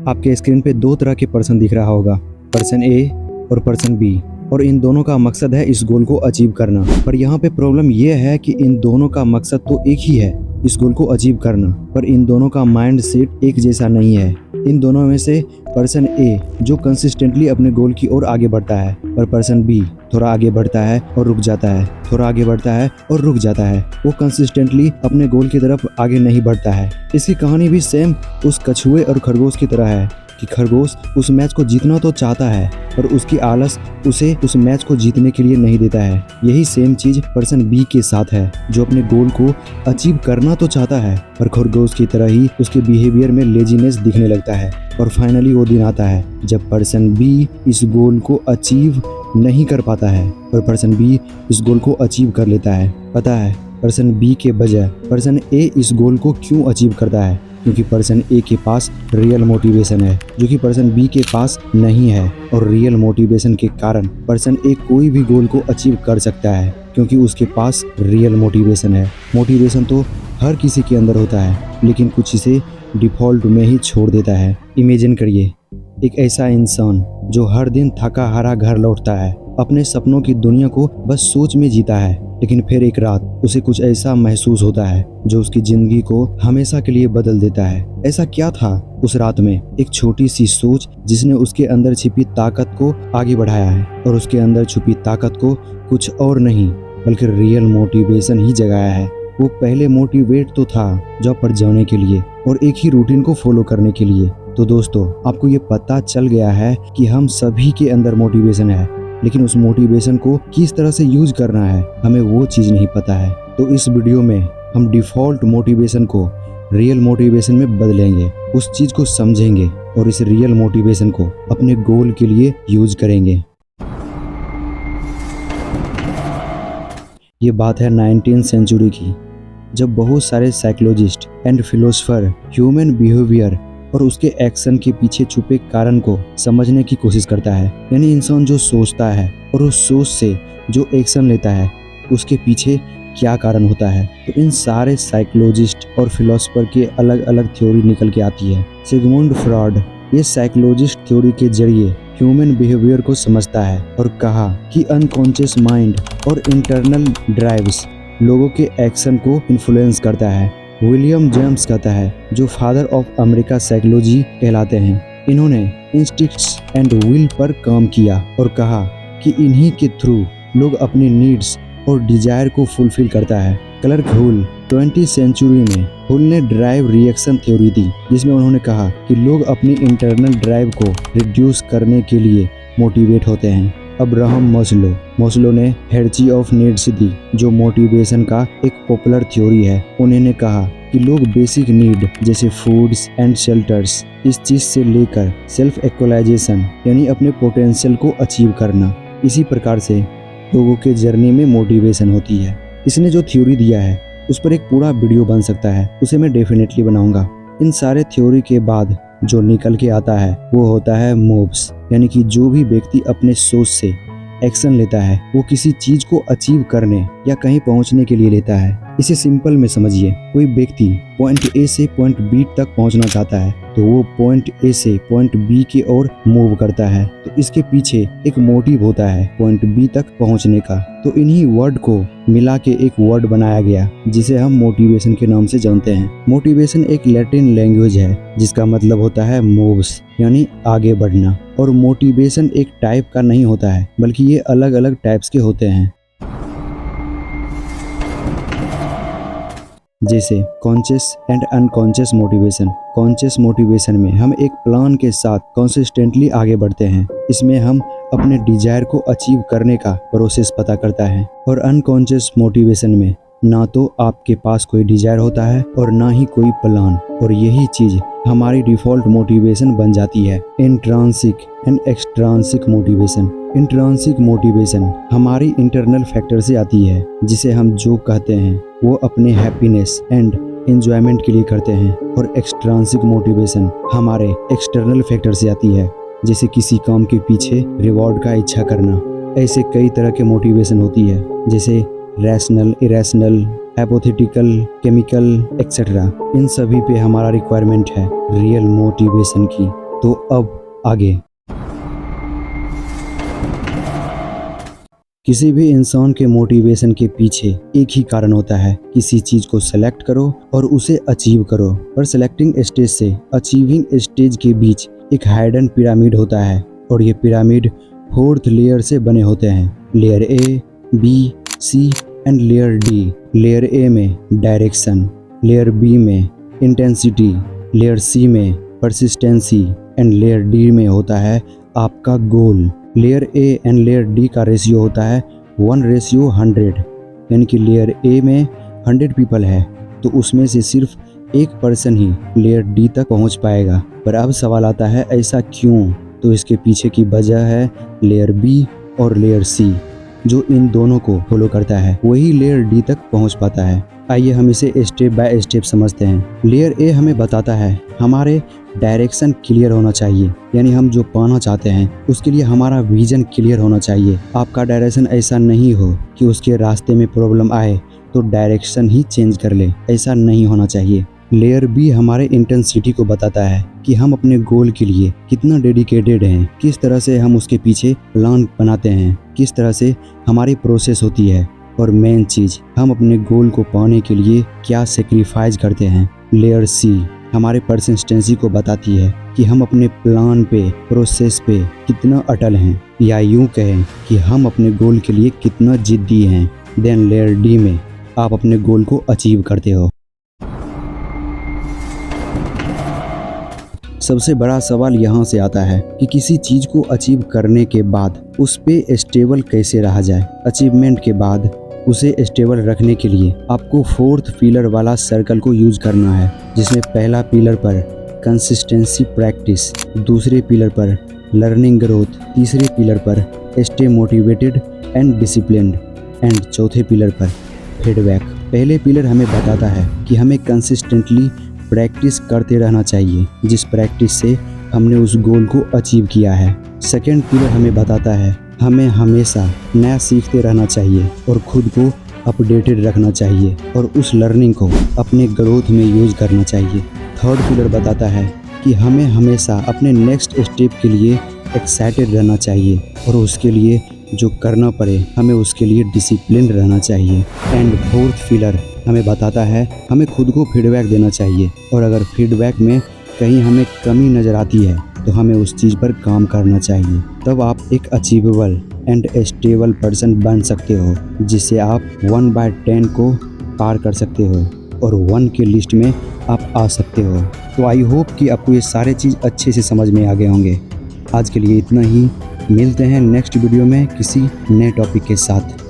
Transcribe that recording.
आपके स्क्रीन पे दो तरह के पर्सन दिख रहा होगा, पर्सन ए और पर्सन बी, और इन दोनों का मकसद है इस गोल को अचीव करना। पर यहाँ पे प्रॉब्लम ये है कि इन दोनों का मकसद तो एक ही है, इस गोल को अचीव करना, पर इन दोनों का माइंड सेट एक जैसा नहीं है। इन दोनों में से पर्सन ए जो कंसिस्टेंटली अपने गोल की ओर आगे बढ़ता है, पर पर्सन बी थोड़ा आगे बढ़ता है और रुक जाता है, थोड़ा आगे बढ़ता है और रुक जाता है। वो कंसिस्टेंटली अपने गोल की तरफ आगे नहीं बढ़ता है। इसकी कहानी भी सेम उस कछुए और खरगोश की तरह है कि खरगोश उस मैच को जीतना तो चाहता है, पर उसकी आलस उसे उस मैच को जीतने के लिए नहीं देता है। यही सेम चीज पर्सन बी के साथ है, जो अपने गोल को अचीव करना तो चाहता है, पर खरगोश की तरह ही उसके बिहेवियर में लेजीनेस दिखने लगता है। और फाइनली वो दिन आता है जब पर्सन बी इस गोल को अचीव नहीं कर पाता है, पर पर्सन बी इस गोल को अचीव कर लेता है। पता है पर्सन बी के बजाय पर्सन ए इस गोल को क्यों अचीव करता है? क्योंकि पर्सन ए के पास रियल मोटिवेशन है, जो कि पर्सन बी के पास नहीं है। और रियल मोटिवेशन के कारण पर्सन ए कोई भी गोल को अचीव कर सकता है, क्योंकि उसके पास रियल मोटिवेशन है। मोटिवेशन तो हर किसी के अंदर होता है, लेकिन कुछ इसे डिफ़ॉल्ट में ही छोड़ देता है। इमेजिन करिए एक ऐसा इंसान जो हर दिन थका हारा घर लौटता है, अपने सपनों की दुनिया को बस सोच में जीता है, लेकिन फिर एक रात उसे कुछ ऐसा महसूस होता है जो उसकी जिंदगी को हमेशा के लिए बदल देता है। ऐसा क्या था उस रात में? एक छोटी सी सोच जिसने उसके अंदर छिपी ताकत को आगे बढ़ाया है, और उसके अंदर छुपी ताकत को कुछ और नहीं बल्कि रियल मोटिवेशन ही जगाया है। वो पहले मोटिवेट तो था जॉब पर जाने के लिए और एक ही रूटीन को फॉलो करने के लिए। तो दोस्तों, आपको ये पता चल गया है कि हम सभी के अंदर मोटिवेशन है, लेकिन उस मोटिवेशन को किस तरह से यूज करना है हमें वो चीज़ नहीं पता है। तो इस वीडियो में हम डिफ़ॉल्ट मोटिवेशन को रियल मोटिवेशन में बदलेंगे, उस चीज़ को समझेंगे और इस रियल मोटिवेशन को अपने गोल के लिए यूज करेंगे। ये बात है 19th सेंचुरी की, जब बहुत सारे psychologist and philosopher human behaviour और उसके एक्शन के पीछे छुपे कारण को समझने की कोशिश करता है। यानी इंसान जो सोचता है और उस सोच से जो एक्शन लेता है, उसके पीछे क्या कारण होता है। तो इन सारे साइकोलॉजिस्ट और फिलोसोफर के अलग अलग थ्योरी निकल के आती है। सिगमुंड फ्रॉड ये साइकोलॉजिस्ट थ्योरी के जरिए ह्यूमन बिहेवियर को समझता है और कहा कि अनकॉन्शियस माइंड और इंटरनल ड्राइव्स लोगों के एक्शन को इन्फ्लुएंस करता है। विलियम जेम्स कहता है, जो फादर ऑफ अमेरिका साइकोलॉजी कहलाते हैं, इन्होंने इंस्टिंक्ट्स एंड विल पर काम किया और कहा कि इन्हीं के थ्रू लोग अपनी नीड्स और डिजायर को फुलफिल करता है। क्लर्क हुल 20th सेंचुरी में हुल ने ड्राइव रिएक्शन थ्योरी दी, जिसमें उन्होंने कहा कि लोग अपनी इंटरनल ड्राइव को रिड्यूस करने के लिए मोटिवेट होते हैं। अब्राहम मस्लो ने हायरार्की ऑफ नीड्स दी, जो मोटिवेशन का एक पॉपुलर थ्योरी है। उन्होंने कहा कि लोग बेसिक नीड जैसे फूड्स एंड शेल्टर्स, इस चीज से लेकर सेल्फ एक्चुअलाइजेशन यानी अपने पोटेंशियल को अचीव करना, इसी प्रकार से लोगों के जर्नी में मोटिवेशन होती है। इसने जो थ्योरी दिया है उस पर एक पूरा वीडियो बन सकता है, उसे मैं डेफिनेटली बनाऊंगा। इन सारे थ्योरी के बाद जो निकल के आता है वो होता है मूव्स, यानी कि जो भी व्यक्ति अपने सोच से एक्शन लेता है वो किसी चीज को अचीव करने या कहीं पहुंचने के लिए लेता है। इसे सिंपल में समझिए, कोई व्यक्ति पॉइंट ए से पॉइंट बी तक पहुंचना चाहता है तो वो पॉइंट ए से पॉइंट बी की ओर मूव करता है, तो इसके पीछे एक मोटिव होता है पॉइंट बी तक पहुंचने का। तो इन्हीं वर्ड को मिला के एक वर्ड बनाया गया जिसे हम मोटिवेशन के नाम से जानते हैं। मोटिवेशन एक लैटिन लैंग्वेज है जिसका मतलब होता है मूव्स, यानी आगे बढ़ना। और मोटिवेशन एक टाइप का नहीं होता है, बल्कि ये अलग अलग टाइप्स के होते हैं, जैसे conscious and unconscious motivation. Conscious motivation में हम एक प्लान के साथ कंसिस्टेंटली आगे बढ़ते हैं, इसमें हम अपने डिजायर को अचीव करने का प्रोसेस पता करता है। और अनकॉन्शियस मोटिवेशन में ना तो आपके पास कोई डिजायर होता है और ना ही कोई प्लान, और यही चीज हमारी डिफॉल्ट मोटिवेशन बन जाती है। इंट्रांसिक एंड एक्सट्रांसिक मोटिवेशन। इंट्रांसिक मोटिवेशन हमारी इंटरनल फैक्टर से आती है, जिसे हम जो कहते हैं वो अपने हैप्पीनेस एंड एंजॉयमेंट के लिए करते हैं। और एक्सट्रांसिक मोटिवेशन हमारे एक्सटर्नल फैक्टर से आती है, जैसे किसी काम के पीछे रिवॉर्ड का इच्छा करना। ऐसे कई तरह के मोटिवेशन होती है, जैसे rational, irrational, hypothetical, chemical etcetera. इन सभी पे हमारा रिक्वायरमेंट है रियल मोटिवेशन की। तो अब आगे। किसी भी इंसान के मोटिवेशन के पीछे एक ही कारण होता है, किसी चीज को सेलेक्ट करो और उसे अचीव करो। पर सेलेक्टिंग स्टेज से अचीविंग स्टेज के बीच एक हाइडन पिरामिड होता है और ये पिरामिड 4th लेयर से बने होते हैं। Layer A, B, C and layer D. Layer A में डायरेक्शन, लेयर बी में इंटेंसिटी, लेयर सी में परसिस्टेंसी एंड लेयर डी में होता है आपका goal. Layer A and layer D का रेशियो होता है 1:100, यानी कि लेयर ए में 100 पीपल है तो उसमें से सिर्फ एक पर्सन ही लेयर डी तक पहुंच पाएगा। पर अब सवाल आता है ऐसा क्यों? तो इसके पीछे की वजह है लेयर बी और लेयर सी, जो इन दोनों को फॉलो करता है वही लेयर डी तक पहुंच पाता है। आइए हम इसे स्टेप बाय स्टेप समझते हैं। लेयर ए हमें बताता है हमारे डायरेक्शन क्लियर होना चाहिए, यानी हम जो पाना चाहते हैं उसके लिए हमारा विजन क्लियर होना चाहिए। आपका डायरेक्शन ऐसा नहीं हो कि उसके रास्ते में प्रॉब्लम आए तो डायरेक्शन ही चेंज कर ले, ऐसा नहीं होना चाहिए। लेयर बी हमारे इंटेंसिटी को बताता है कि हम अपने गोल के लिए कितना डेडिकेटेड हैं, किस तरह से हम उसके पीछे प्लान बनाते हैं, किस तरह से हमारी प्रोसेस होती है और मेन चीज हम अपने गोल को पाने के लिए क्या सेक्रीफाइस करते हैं। लेयर सी हमारे परसिस्टेंसी को बताती है कि हम अपने प्लान पे, प्रोसेस पे कितना अटल हैं, या यूं कहें कि हम अपने गोल के लिए कितना जिद्दी हैं। देन लेयर डी में आप अपने गोल को अचीव करते हो। सबसे बड़ा सवाल यहाँ से आता है कि किसी चीज को अचीव करने के बाद उस पे स्टेबल कैसे रहा जाए। अचीवमेंट के बाद उसे स्टेबल रखने के लिए आपको 4th पिलर वाला सर्कल को यूज करना है, जिसमें पहला पिलर पर कंसिस्टेंसी प्रैक्टिस, दूसरे पिलर पर लर्निंग ग्रोथ, तीसरे पिलर पर stay motivated and disciplined and चौथे पिलर पर फीडबैक। पहले पिलर हमें बताता है कि हमें कंसिस्टेंटली प्रैक्टिस करते रहना चाहिए, जिस प्रैक्टिस से हमने उस गोल को अचीव किया है। सेकेंड पिलर हमें बताता है हमें हमेशा नया सीखते रहना चाहिए और खुद को अपडेटेड रखना चाहिए और उस लर्निंग को अपने ग्रोथ में यूज करना चाहिए। थर्ड पिलर बताता है कि हमें हमेशा अपने नेक्स्ट स्टेप के लिए एक्साइटेड रहना चाहिए और उसके लिए जो करना पड़े हमें उसके लिए डिसिप्लिन रहना चाहिए। एंड फोर्थ पिलर हमें बताता है हमें खुद को फीडबैक देना चाहिए और अगर फीडबैक में कहीं हमें कमी नज़र आती है तो हमें उस चीज़ पर काम करना चाहिए। तब आप एक अचीवेबल एंड स्टेबल पर्सन बन सकते हो, जिससे आप 1/10 को पार कर सकते हो और 1 के लिस्ट में आप आ सकते हो। तो आई होप कि आपको ये सारे चीज़ अच्छे से समझ में आ गए होंगे। आज के लिए इतना ही, मिलते हैं नेक्स्ट वीडियो में किसी नए टॉपिक के साथ।